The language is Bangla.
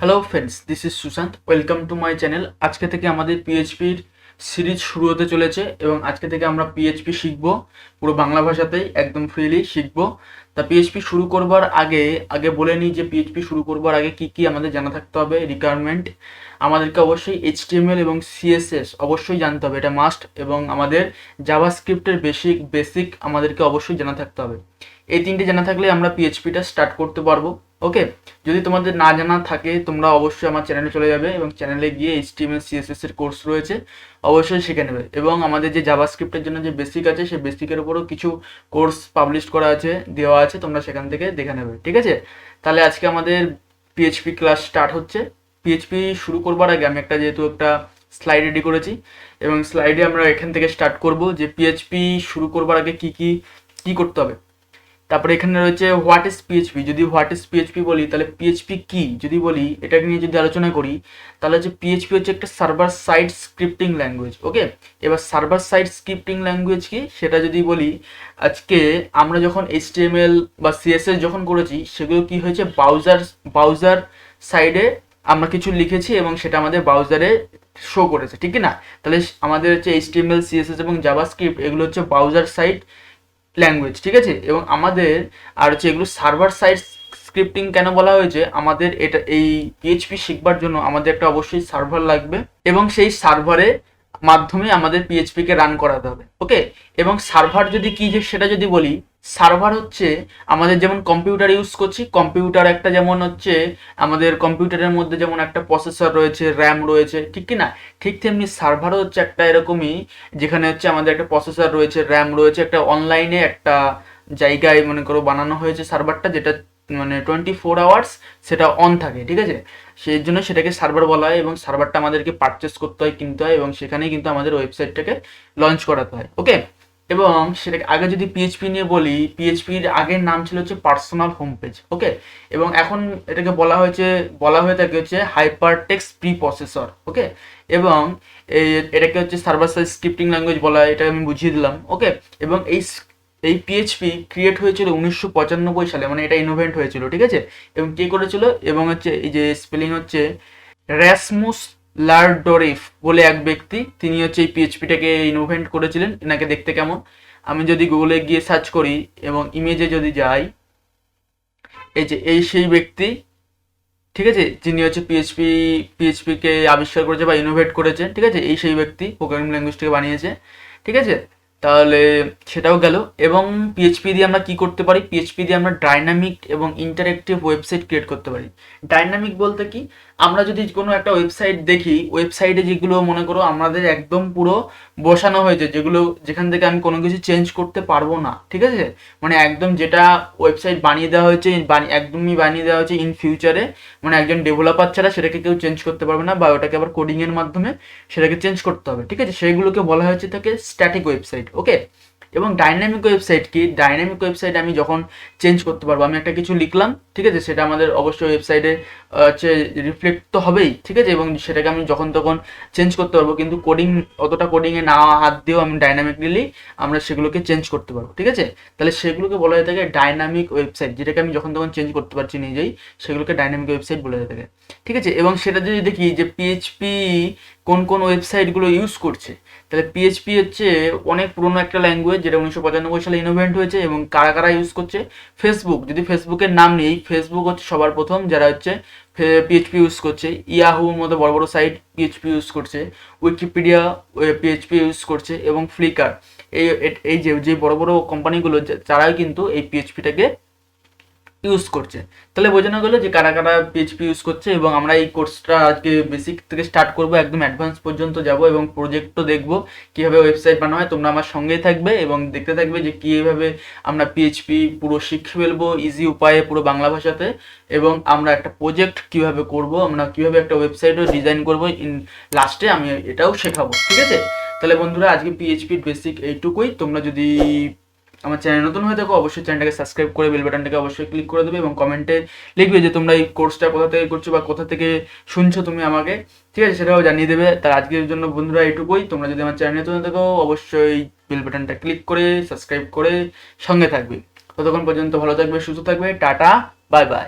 Hello friends, this is Sushant. Welcome to my channel. আজকে থেকে আমাদের পিএইচপির সিরিজ শুরু হতে চলেছে এবং আজকে থেকে আমরা পিএইচপি শিখব পুরো বাংলা ভাষাতেই, একদম ফ্রিলি শিখব। তা পিএইচপি শুরু করবার আগে আগে বলে নিই যে পিএইচপি শুরু করবার আগে কি কি আমাদের জানা থাকতে হবে। রিকোয়ারমেন্ট, আমাদেরকে অবশ্যই এইচটিএমএল এবং সিএসএস অবশ্যই জানতে হবে, এটা মাস্ট। এবং আমাদের জাভাস্ক্রিপ্টের বেসিক আমাদেরকে অবশ্যই জানা থাকতে হবে। এই তিনটে জানা থাকলে আমরা পিএইচপিটা স্টার্ট করতে পারবো। ওকে, যদি তোমাদের না জানা থাকে তোমরা অবশ্যই আমার চ্যানেলে চলে যাবে এবং চ্যানেলে গিয়ে এইচটিএমএল সিএসএস এর কোর্স রয়েছে, অবশ্যই শিখে নেবে। এবং আমাদের যে জাভাস্ক্রিপ্টের জন্য যে বেসিক আছে সেই বেসিকের উপরও কিছু কোর্স পাবলিশ করা আছে, দেওয়া আছে, তোমরা সেখান থেকে দেখে নেবে। ঠিক আছে, তাহলে আজকে আমাদের পিএইচপি ক্লাস স্টার্ট হচ্ছে। পিএইচপি শুরু করবার আগে আমি যেহেতু একটা স্লাইড রেডি করেছি এবং স্লাইডে আমরা এখান থেকে স্টার্ট করব যে পিএইচপি শুরু করবার আগে কি কি কি করতে হবে। তারপরে এখানে রয়েছে হোয়াট ইজ পিএইচপি। যদি হোয়াট ইজ পিএইচপি বলি তাহলে পিএইচপি কি যদি বলি, এটাকে নিয়ে যদি আলোচনা করি তাহলে হচ্ছে পিএইচপি হচ্ছে একটা সার্ভার সাইড স্ক্রিপ্টিং ল্যাঙ্গুয়েজ। ওকে, এবার সার্ভার সাইড স্ক্রিপ্টিং ল্যাঙ্গুয়েজ কি সেটা যদি বলি, আজকে আমরা যখন এইচটিএমএল বা সিএসএস যখন করেছি সেগুলো কি হয়েছে, ব্রাউজার সাইডে আমরা কিছু লিখেছি এবং সেটা আমাদের ব্রাউজারে শো করেছে, ঠিক না? তাহলে আমাদের হচ্ছে এইচটিএমএল সিএসএস এবং জাভাস্ক্রিপ্ট এগুলো হচ্ছে ব্রাউজার সাইড ল্যাঙ্গুয়েজ, ঠিক আছে। এবং আমাদের আর হচ্ছে এগুলো সার্ভার সাইড স্ক্রিপ্টিং কেন বলা হয়েছে, আমাদের এটা এই পিএইচপি শিখবার জন্য আমাদের একটা অবশ্যই সার্ভার লাগবে এবং সেই সার্ভারে মাধ্যমে আমাদের পিএইচপি কে রান করাতে হবে। ওকে, এবং সার্ভার যদি কি যে সেটা যদি বলি, সার্ভার হচ্ছে আমাদের যেমন কম্পিউটার ইউজ করছি, কম্পিউটার একটা যেমন হচ্ছে আমাদের কম্পিউটারের মধ্যে যেমন একটা প্রসেসর রয়েছে, র্যাম রয়েছে, ঠিক কি না? ঠিক তেমনি সার্ভারও হচ্ছে একটা এরকমই, যেখানে হচ্ছে আমাদের একটা প্রসেসর রয়েছে, র্যাম রয়েছে, একটা অনলাইনে একটা জায়গায় মনে করো বানানো হয়েছে সার্ভারটা, যেটা মানে 24 আওয়ার্স সেটা অন থাকে, ঠিক আছে। সেই জন্য সেটাকে সার্ভার বলা হয় এবং সার্ভারটা আমাদেরকে পারচেস করতে হয়, কিনতে হয় এবং সেখানেই কিন্তু আমাদের ওয়েবসাইটটাকে লঞ্চ করাতে হয়। ওকে, এবং সেটাকে আগে যদি পিএইচপি নিয়ে বলি, পিএইচপির আগের নাম ছিল হচ্ছে পার্সোনাল হোম পেজ। ওকে, এবং এখন এটাকে বলা হয়ে থাকে হচ্ছে হাইপার টেক্সট প্রি প্রসেসর। ওকে, এবং এটাকে হচ্ছে সার্ভার সাইড স্ক্রিপ্টিং ল্যাঙ্গুয়েজ বলা হয়, এটা আমি বুঝিয়ে দিলাম। ওকে, এবং এই পিএইচপি ক্রিয়েট হয়েছিল 1995 সালে, মানে এটা ইনোভেন্ট হয়েছিল, ঠিক আছে। এবং কে করেছিল, এবং হচ্ছে এই যে স্পেলিং হচ্ছে র্যাসমুস লারডরিফ বলে এক ব্যক্তি, তিনি হচ্ছে এই পিএইচপিটাকে ইনোভেন্ট করেছিলেন। এনাকে দেখতে কেমন, আমি যদি গুগলে গিয়ে সার্চ করি এবং ইমেজে যদি যাই, এই যে এই সেই ব্যক্তি, ঠিক আছে, যিনি হচ্ছে পিএইচপিকে আবিষ্কার করেছে বা ইনোভেট করেছে, ঠিক আছে। এই সেই ব্যক্তি প্রোগ্রামিং ল্যাঙ্গুয়েজটাকে বানিয়েছে, ঠিক আছে। তাহলে সেটাও গেল। এবং পিএইচপি দিয়ে আমরা কি করতে পারি, পিএইচপি দিয়ে আমরা ডাইনামিক এবং ইন্টারেক্টিভ ওয়েবসাইট ক্রিয়েট করতে পারি। ডাইনামিক বলতে কি, আমরা যদি কোনো একটা ওয়েবসাইট দেখি, ওয়েবসাইটে যেগুলো মনে করো আমাদের একদম পুরো বসানো হয়েছে, যেখান থেকে আমি কোনো কিছু চেঞ্জ করতে পারবো না, ঠিক আছে। মানে একদম যেটা ওয়েবসাইট বানিয়ে দেওয়া হয়েছে, একদমই বানিয়ে দেওয়া হয়েছে ইন ফিউচারে, মানে একজন ডেভেলপার ছাড়া সেটাকে কেউ চেঞ্জ করতে পারবে না, বা ওটাকে আবার কোডিংয়ের মাধ্যমে সেটাকে চেঞ্জ করতে হবে, ঠিক আছে। সেগুলোকে বলা হচ্ছে থাকে স্ট্যাটিক ওয়েবসাইট। ওকে, এবং ডাইনামিক ওয়েবসাইট কি, ডাইনামিক ওয়েবসাইট আমি যখন চেঞ্জ করতে পারবো, আমি একটা কিছু লিখলাম, ঠিক আছে, সেটা আমাদের অবশ্যই ওয়েবসাইটে হচ্ছে রিফ্লেক্ট তো হবেই, ঠিক আছে। এবং সেটাকে আমি যখন তখন চেঞ্জ করতে পারবো, কিন্তু অতটা কোডিংয়ে না হাত দিয়েও আমি ডাইনামিকলি আমরা সেগুলোকে চেঞ্জ করতে পারবো, ঠিক আছে। তাহলে সেগুলোকে বলা হয়ে থাকে ডাইনামিক ওয়েবসাইট, যেটাকে আমি যখন তখন চেঞ্জ করতে পারছি নিজেই, সেগুলোকে ডাইনামিক ওয়েবসাইট বলা হয়ে থাকে, ঠিক আছে। এবং সেটা যদি দেখি যে পিএইচপি কোন কোন ওয়েবসাইটগুলো ইউজ করছে, তাহলে পিএইচপি হচ্ছে অনেক পুরনো একটা ল্যাঙ্গুয়েজ, যেটা 1995 সালে ইনোভেন্ট হয়েছে। এবং কারা কারা ইউজ করছে, ফেসবুক, যদি ফেসবুকের নাম নেই, ফেসবুক হচ্ছে সবার প্রথম যারা হচ্ছে পিএইচপি ইউজ করছে। ইয়াহুর মতো বড় বড় সাইট পিএইচপি ইউজ করছে, উইকিপিডিয়া পিএইচপি ইউজ করছে, এবং ফ্লিকার, এই যে বড় বড় কোম্পানিগুলো যারাই কিন্তু এই পিএইচপিটাকে ইউজ করছে। তাহলে বোঝানো গেলো যে কারা কারা পিএইচপি ইউজ করছে। এবং আমরা এই কোর্সটা আজকে বেসিক থেকে স্টার্ট করব, একদম অ্যাডভান্স পর্যন্ত যাব এবং প্রজেক্টও দেখবো কীভাবে ওয়েবসাইট বানানো হয়। তোমরা আমার সঙ্গেই থাকবে এবং দেখতে থাকবে যে কীভাবে আমরা পিএইচপি পুরো শিখে ফেলবো ইজি উপায়ে, পুরো বাংলা ভাষাতে। এবং আমরা একটা প্রজেক্ট কীভাবে করব, আমরা কীভাবে একটা ওয়েবসাইটও ডিজাইন করবো, লাস্টে আমি এটাও শেখাবো, ঠিক আছে। তাহলে বন্ধুরা, আজকে পিএইচপির বেসিক এইটুকুই। তোমরা যদি আমার চ্যানেল নতুন হয়ে থাকো, অবশ্যই চ্যানেলটাকে সাবস্ক্রাইব করে বেল বাটনটাকে অবশ্যই ক্লিক করে দেবে এবং কমেন্টে লিখবে যে তোমরা এই কোর্সটা কোথা থেকে করছো বা কোথা থেকে শুনছো তুমি আমাকে, ঠিক আছে, সেটাও জানিয়ে দেবে। তার আজকের জন্য বন্ধুরা এইটুকুই। তোমরা যদি আমার চ্যানেল নতুন হয়ে থাকো, অবশ্যই বেল বাটনটা ক্লিক করে সাবস্ক্রাইব করে সঙ্গে থাকবে। ততক্ষণ পর্যন্ত ভালো থাকবে, সুস্থ থাকবে, টাটা, বাই বাই।